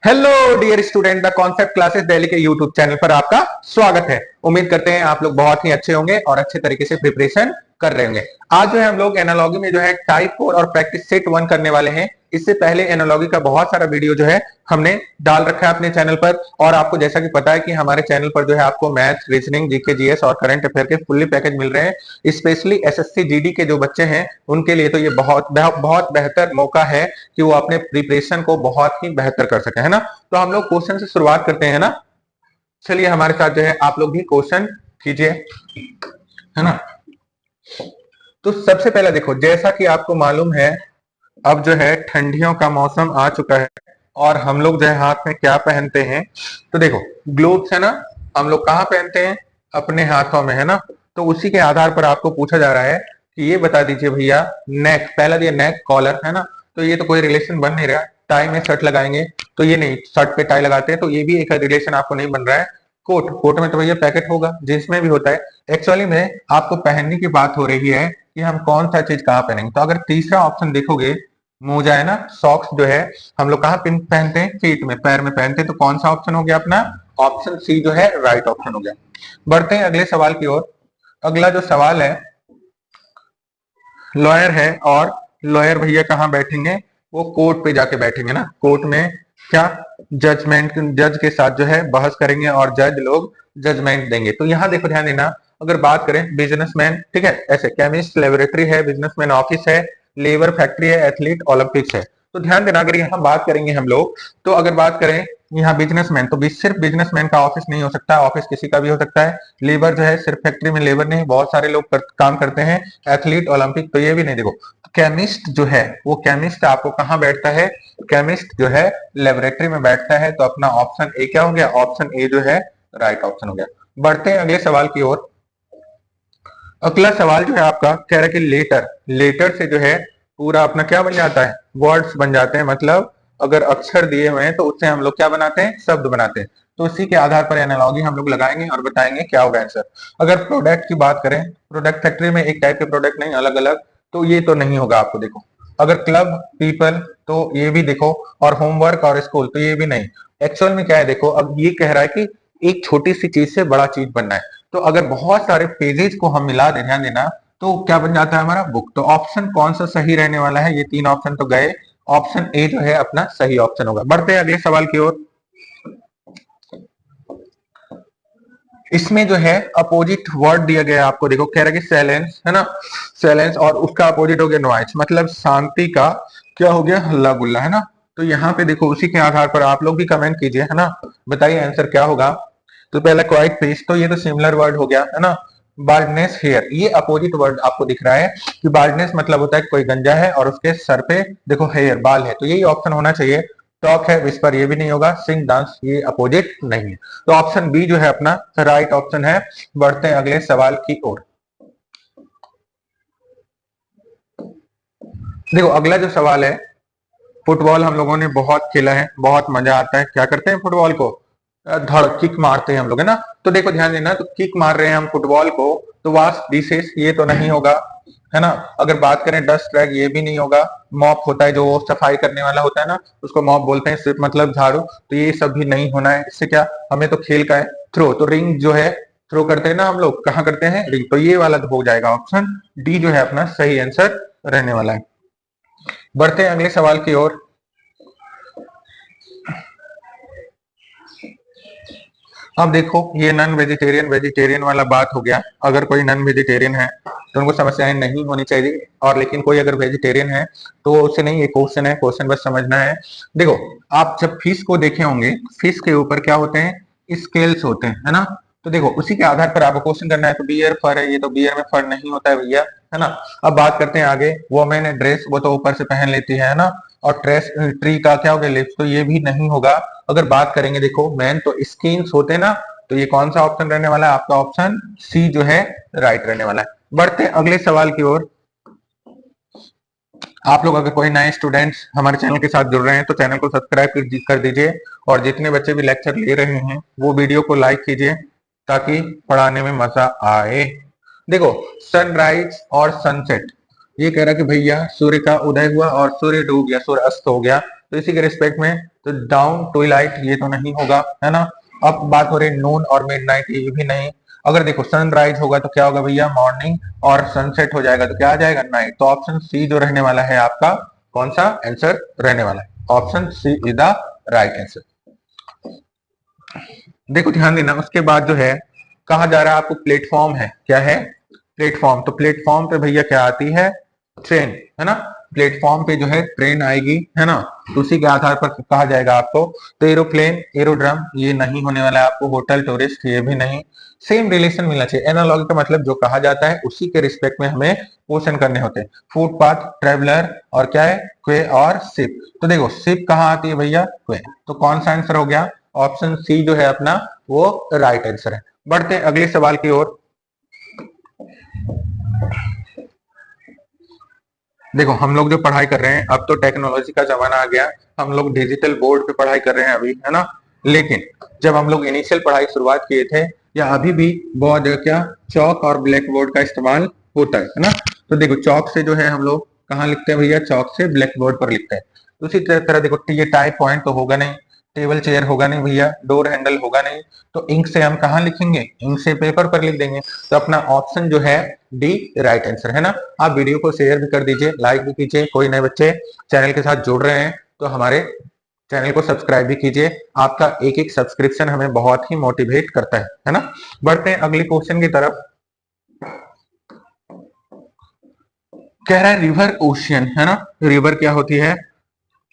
Hello dear student, the concept classes Delhi के YouTube channel पर आपका स्वागत है। उम्मीद करते हैं आप लोग बहुत ही अच्छे होंगे और अच्छे तरीके से प्रिपरेशन कर रहे होंगे। आज जो है हम लोग एनालॉजी में जो है टाइप 4 और प्रैक्टिस सेट 1 करने वाले हैं। इससे पहले एनालॉजी का बहुत सारा वीडियो जो है हमने डाल रखा है अपने चैनल पर, और आपको जैसा कि पता है कि हमारे चैनल पर जो है आपको मैथ, रीजनिंग, जीके, जीएस और करंट अफेयर के फुल्ली पैकेज मिल रहे हैं। स्पेशली एसएससी जीडी के जो बच्चे हैं उनके लिए तो ये बहुत बेहतर मौका है कि वो अपने प्रिपरेशन को बहुत ही बेहतर कर सके, है ना। तो हम लोग क्वेश्चन से शुरुआत करते हैं ना। चलिए हमारे साथ जो है आप लोग भी क्वेश्चन कीजिए, है ना। तो सबसे पहले देखो, जैसा कि आपको मालूम है अब जो है ठंडियों का मौसम आ चुका है और हम लोग जो है हाथ में क्या पहनते हैं। तो देखो ग्लोव्स है ना, हम लोग कहाँ पहनते हैं? अपने हाथों में, है ना। तो उसी के आधार पर आपको पूछा जा रहा है कि ये बता दीजिए भैया, नेक पहला दिया नेक कॉलर, है ना। तो ये तो कोई रिलेशन बन नहीं रहा। टाई में शर्ट लगाएंगे तो ये नहीं, शर्ट पे टाई लगाते हैं तो ये भी एक रिलेशन आपको नहीं बन रहा है। कोट, कोट में तो भैया पैकेट होगा, जींस में भी होता है। एक्चुअली में आपको पहनने की बात हो रही है कि हम कौन सा चीज कहाँ पहनेंगे। तो अगर तीसरा ऑप्शन देखोगे, मोजा है ना, सॉक्स जो है हम लोग कहाँ पहनते हैं? फीट में, पैर में पहनते हैं। तो कौन सा ऑप्शन हो गया अपना? ऑप्शन सी जो है राइट ऑप्शन हो गया। बढ़ते हैं अगले सवाल की ओर। अगला जो सवाल है लॉयर है, और लॉयर भैया कहाँ बैठेंगे? वो कोर्ट पे जाके बैठेंगे ना। कोर्ट में क्या जजमेंट, जज के साथ जो है बहस करेंगे और जज लोग जजमेंट देंगे। तो यहाँ देखो ध्यान देना, अगर बात करें बिजनेसमैन, ठीक है, ऐसे केमिस्ट लेबोरेटरी है, बिजनेसमैन ऑफिस है, लेबर फैक्ट्री है, एथलीट ओलंपिक्स है। तो ध्यान देना, अगर यहाँ बात करेंगे हम लोग, तो अगर बात करें यहाँ बिजनेसमैन, तो सिर्फ बिजनेसमैन का ऑफिस नहीं हो सकता, ऑफिस किसी का भी हो सकता है। लेबर जो है सिर्फ फैक्ट्री में लेबर नहीं, बहुत सारे लोग काम करते हैं। एथलीट ओलंपिक तो ये भी नहीं। देखो केमिस्ट जो है वो केमिस्ट आपको कहाँ बैठता है? केमिस्ट जो है लेबोरेटरी में बैठता है। तो अपना ऑप्शन ए क्या हो गया? ऑप्शन ए जो है राइट ऑप्शन हो गया। बढ़ते हैं अगले सवाल की ओर। अगला सवाल जो है आपका कह रहा है कि लेटर, लेटर से जो है पूरा अपना क्या बन जाता है? वर्ड्स बन जाते हैं। मतलब अगर अक्षर दिए हुए हैं तो उससे हम लोग क्या बनाते हैं? शब्द बनाते हैं। तो इसी के आधार पर एनालॉजी हम लोग लगाएंगे और बताएंगे क्या होगा आंसर। अगर प्रोडक्ट की बात करें, प्रोडक्ट फैक्ट्री में एक टाइप के प्रोडक्ट नहीं, अलग अलग, तो ये तो नहीं होगा आपको। देखो अगर क्लब, पीपल, तो ये भी देखो, और होमवर्क और स्कूल तो ये भी नहीं। एक्चुअल में क्या है, देखो अब ये कह रहा है कि एक छोटी सी चीज से बड़ा चीज बनना है। तो अगर बहुत सारे पेजेस को हम मिला दे, ध्यान देना, तो क्या बन जाता है हमारा? बुक। तो ऑप्शन कौन सा सही रहने वाला है? ये तीन ऑप्शन तो गए, ऑप्शन ए जो है अपना सही ऑप्शन होगा। बढ़ते हैं अगले सवाल की ओर। इसमें जो है अपोजिट वर्ड दिया गया है आपको। देखो कह रहा है कि साइलेंस, है ना, साइलेंस, और उसका अपोजिट हो गया नॉइज, मतलब शांति का क्या हो गया? हल्ला गुल्ला, है ना। तो यहाँ पे देखो उसी के आधार पर आप लोग भी कमेंट कीजिए, है ना, बताइए आंसर क्या होगा। तो पहला क्वाइट पीस, तो ये तो सिमिलर वर्ड हो गया, है ना। बार्डनेस हेयर, ये अपोजिट वर्ड आपको दिख रहा है कि बार्डनेस मतलब होता है कोई गंजा है और उसके सर पे देखो हेयर, बाल है। तो यही ऑप्शन होना चाहिए। टॉक है, विस्पर, ये भी नहीं होगा। सिंग, डांस, ये अपोजिट नहीं है। तो ऑप्शन बी जो है अपना राइट ऑप्शन है। बढ़ते हैं अगले सवाल की ओर। देखो अगला जो सवाल है, फुटबॉल हम लोगों ने बहुत खेला है, बहुत मजा आता है। क्या करते हैं फुटबॉल को? धड़ किक मारते हैं हम लोग, है ना। तो देखो ध्यान देना, तो किक मार रहे हैं हम फुटबॉल को, तो वाश डिशेस ये तो नहीं होगा, है ना। अगर बात करें डस्ट रैग, ये भी नहीं होगा। मॉप होता है जो सफाई करने वाला होता है ना, उसको मॉप बोलते हैं, सिर्फ मतलब झाड़ू, तो ये सब भी नहीं होना है। इससे क्या, हमें तो खेल का है थ्रो, तो रिंग जो है थ्रो करते हैं ना हम लोग, कहाँ करते हैं? रिंग। तो ये वाला हो जाएगा ऑप्शन डी जो है अपना सही आंसर रहने वाला है। बढ़ते हैं अगले सवाल की ओर। अब देखो ये नॉन वेजिटेरियन वेजिटेरियन वाला बात हो गया। अगर कोई नॉन वेजिटेरियन है तो उनको समस्याएं नहीं होनी चाहिए, और लेकिन कोई अगर वेजिटेरियन है तो उससे नहीं, ये क्वेश्चन है, क्वेश्चन बस समझना है। देखो आप जब फिश को देखे होंगे, फिश के ऊपर क्या होते हैं? स्केल्स होते हैं, है ना। तो देखो उसी के आधार पर आपको क्वेश्चन करना है। तो बियर फर है, ये तो बियर में फर नहीं होता है भैया, है ना। अब बात करते हैं आगे, वोमेन ड्रेस, वो तो ऊपर से पहन लेती है ना। और ट्रेस, ट्री का क्या हो गया? लिप्स, तो ये भी नहीं होगा। अगर बात करेंगे देखो मैन तो स्किन्स होते हैं ना। तो ये कौन सा ऑप्शन रहने वाला है? आपका ऑप्शन सी जो है राइट रहने वाला है। बढ़ते हैं अगले सवाल की ओर। आप लोग अगर कोई नए स्टूडेंट्स हमारे चैनल के साथ जुड़ रहे हैं तो चैनल को सब्सक्राइब कर दीजिए, और जितने बच्चे भी लेक्चर ले रहे हैं वो वीडियो को लाइक कीजिए ताकि पढ़ाने में मजा आए। देखो सनराइज और सनसेट, ये कह रहा है कि भैया सूर्य का उदय हुआ और सूर्य डूब गया, सूर्य अस्त हो गया, तो इसी के रिस्पेक्ट में तो डाउन ट्विलाइट ये तो नहीं होगा, है ना। अब बात हो रही नून और मिडनाइट, ये भी नहीं। अगर देखो सनराइज होगा तो क्या होगा भैया, मॉर्निंग, और सनसेट हो जाएगा तो क्या आ जाएगा, नाइट। तो ऑप्शन सी जो रहने वाला है आपका, कौन सा आंसर रहने वाला है, option C is the right answer. देखो ध्यान देना, उसके बाद जो है कहा जा रहा है आपको प्लेटफॉर्म है, क्या है, प्लेटफॉर्म। तो प्लेटफॉर्म पे भैया क्या आती है, ट्रेन, है ना। प्लेटफॉर्म पे जो है ट्रेन आएगी, है ना। तो उसी के आधार पर कहा जाएगा आपको। तो एरोप्लेन, एरोड्रम ये नहीं होने वाला है आपको, होटल, टूरिस्ट ये भी नहीं। सेम रिलेशन मिलना चाहिए। एनालॉगी का मतलब जो कहा जाता है उसी के रिस्पेक्ट में हमें क्वेश्चन करने होते हैं। फुटपाथ, ट्रेवलर, और क्या है, क्वे और शिप। तो देखो शिप कहाँ आती है भैया, क्वे। तो कौन सा आंसर हो गया, ऑप्शन सी जो है अपना वो राइट आंसर है। बढ़ते हैं अगले सवाल की ओर। देखो हम लोग जो पढ़ाई कर रहे हैं, अब तो टेक्नोलॉजी का जमाना आ गया, हम लोग डिजिटल बोर्ड पे पढ़ाई कर रहे हैं अभी, है ना। लेकिन जब हम लोग इनिशियल पढ़ाई शुरुआत किए थे, या अभी भी बहुत जगह क्या चौक और ब्लैक बोर्ड का इस्तेमाल होता है ना। तो देखो चौक से जो है हम लोग कहाँ लिखते हैं भैया, चौक से ब्लैक बोर्ड पर लिखते हैं। उसी तरह देखो ये टाइप पॉइंट तो होगा नहीं, टेबल चेयर होगा नहीं भैया, डोर हैंडल होगा नहीं, तो इंक से हम कहाँ लिखेंगे, इंक से पेपर पर लिख देंगे। तो अपना ऑप्शन जो है डी राइट आंसर है ना। आप वीडियो को शेयर भी कर दीजिए, लाइक भी कीजिए, कोई नए बच्चे चैनल के साथ जुड़ रहे हैं तो हमारे चैनल को सब्सक्राइब भी कीजिए। आपका एक एक सब्सक्रिप्शन हमें बहुत ही मोटिवेट करता है ना। बढ़ते हैं अगले क्वेश्चन की तरफ। कह रहा है रिवर ओशियन, है ना। रिवर क्या होती है,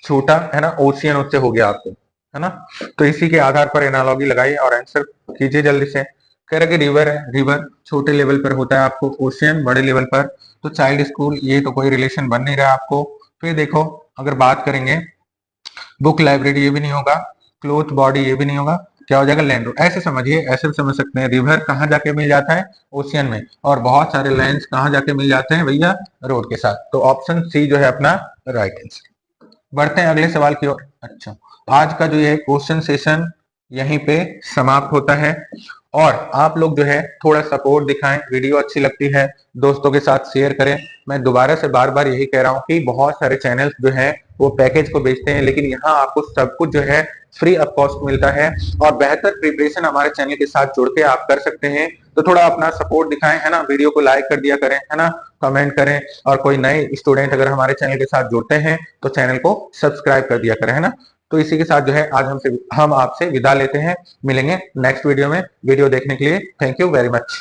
छोटा, है ना। ओशियन उससे हो गया आपको, है ना। तो इसी के आधार पर एनालॉगी लगाइए और आंसर कीजिए जल्दी से। कह रहा कि रिवर है, रिवर छोटे लेवल पर होता है आपको, ओशियन बड़े लेवल पर। तो चाइल्ड स्कूल ये तो कोई रिलेशन बन नहीं रहा आपको। फिर देखो अगर बात करेंगे बुक लाइब्रेरी, ये भी नहीं होगा। क्लोथ बॉडी, ये भी नहीं होगा। क्या हो जाएगा, लैंड रोड। ऐसे समझिए, ऐसे भी समझ सकते हैं, रिवर कहाँ जाके मिल जाता है, ओशियन में। और बहुत सारे लैंड्स कहाँ जाके मिल जाते हैं भैया, रोड के साथ। तो ऑप्शन सी जो है अपना राइट आंसर। बढ़ते हैं अगले सवाल की ओर। अच्छा, आज का जो ये क्वेश्चन सेशन यहीं पे समाप्त होता है। और आप लोग जो है थोड़ा सपोर्ट दिखाएं, वीडियो अच्छी लगती है दोस्तों के साथ शेयर करें। मैं दोबारा से बार बार यही कह रहा हूं कि बहुत सारे चैनल्स जो है वो पैकेज को बेचते हैं, लेकिन यहाँ आपको सब कुछ जो है फ्री ऑफ कॉस्ट मिलता है। और बेहतर प्रिपरेशन हमारे चैनल के साथ जुड़ के आप कर सकते हैं। तो थोड़ा अपना सपोर्ट दिखाएं, है ना। वीडियो को लाइक कर दिया करें, है ना, कमेंट करें। और कोई नए स्टूडेंट अगर हमारे चैनल के साथ जुड़ते हैं तो चैनल को सब्सक्राइब कर दिया करें, है ना। तो इसी के साथ जो है आज हम आपसे विदा लेते हैं। मिलेंगे नेक्स्ट वीडियो में। वीडियो देखने के लिए थैंक यू वेरी मच।